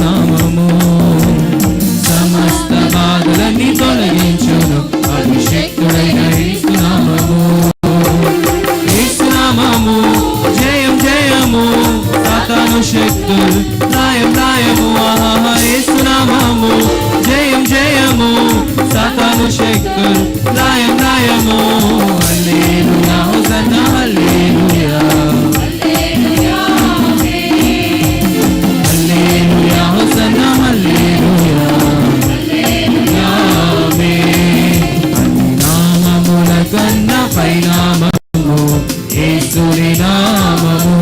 నామము సమస్త బాధలన్నీ తొలగించును అభిషేక్తుడైన యేసు నామము. యేసు నామము జయం జయము సాతాను శక్తులు లయం లయము. యేసు నామము జయం జయము సాతాను శక్తులు లయం లయము. హల్లెలూయా హోసన్నా హల్లెలూయా హల్లెలూయా హోసన్నా హల్లెలూయా ఆమేన్. నామముల కన్నా పైనామము యేసుని నామము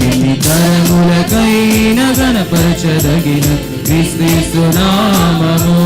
ఎన్ని తరములకైనా గణపరచదగిన క్రీస్తు నామము.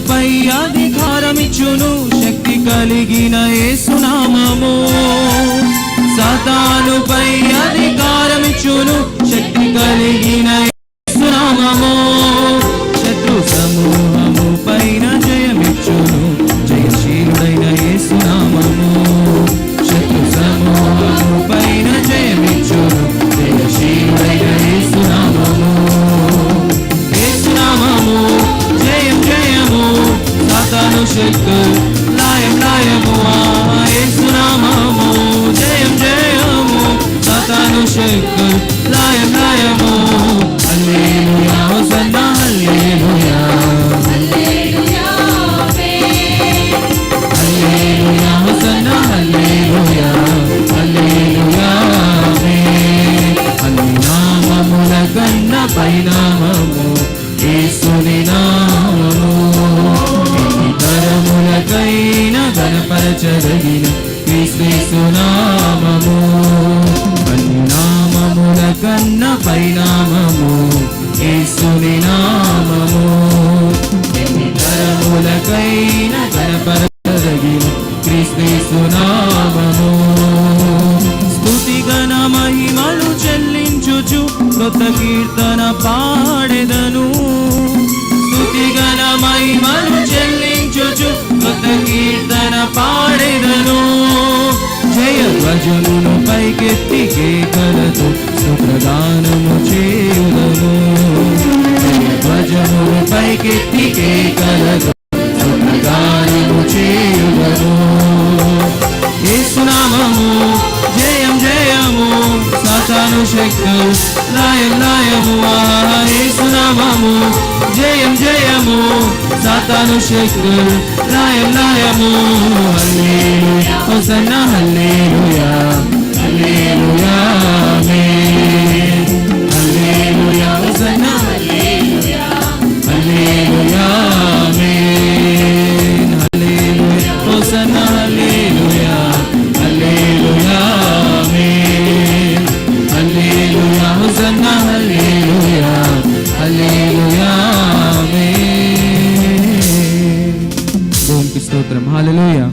పై అధికారమిచ్చును శక్తి కలిగిన యేసు నామము. సాతానుపై అధికారమిచ్చును శక్తి కలిగిన యేసు నామము. శత్రు సమూహము పైన జయమిచ్చును జయశీలుడైన యేసు నామము. శత్రు సమూహము పైన జయమిచ్చును జయశీలుడైన యేసు నామము. యేసు నామము జయం జయము సాతాను శక్తులు లయం లయము. యేసు నామము జయం జయము సాతాను శక్తులు లయం లయము. హల్లెలూయా హోసన్నా హల్లెలూయా హల్లెలూయా హోసన్నా హల్లెలూయా హల్లెలూయా ఆమేన్. అన్ని నామముల కన్నా పైనామము యేసుని నామము ఎన్ని తరములకైనా గణపరచదగిన క్రీస్తు నామము. అన్ని నామముల కన్నా పైనామము యేసుని నామము ఎన్ని తరములకైనా గణపరచదగిన క్రీస్తు నామము. స్తుతి ఘన మహిమలు చెల్లించుచు కొత్త కీర్తన పాడెదను. స్తుతి ఘన మహిమలు చెల్లించుచు కొత్త కీర్తన పాడెదను. జయ ధ్వజమును పైకెత్తి కేకలతో సుప్రదానము చేయుదను. జయ ధ్వజమును పైకెత్తి కేకలతో సుప్రదానము చేయుదను. యేసు నామము జయం జయము సాతాను శక్తులు లయం లయము. యేసు నామము జయం జయము సాతాను శక్తులు లయం లయము. హల్లెలూయా హోసన్నా హల్లెలూయా హల్లెలూయా ఆమేన్. హల్లెలూయా హోసన్నా హల్లెలూయా హల్లెలూయా ఆమేన్. హల్లెలూయా హోసన్నా హల్లెలూయా హల్లెలూయా ఆమేన్. హల్లెలూయా హోసన్నా హల్లెలూయా హల్లెలూయా ఆమేన్. దేవునికి స్తోత్రం. హల్లెలూయా.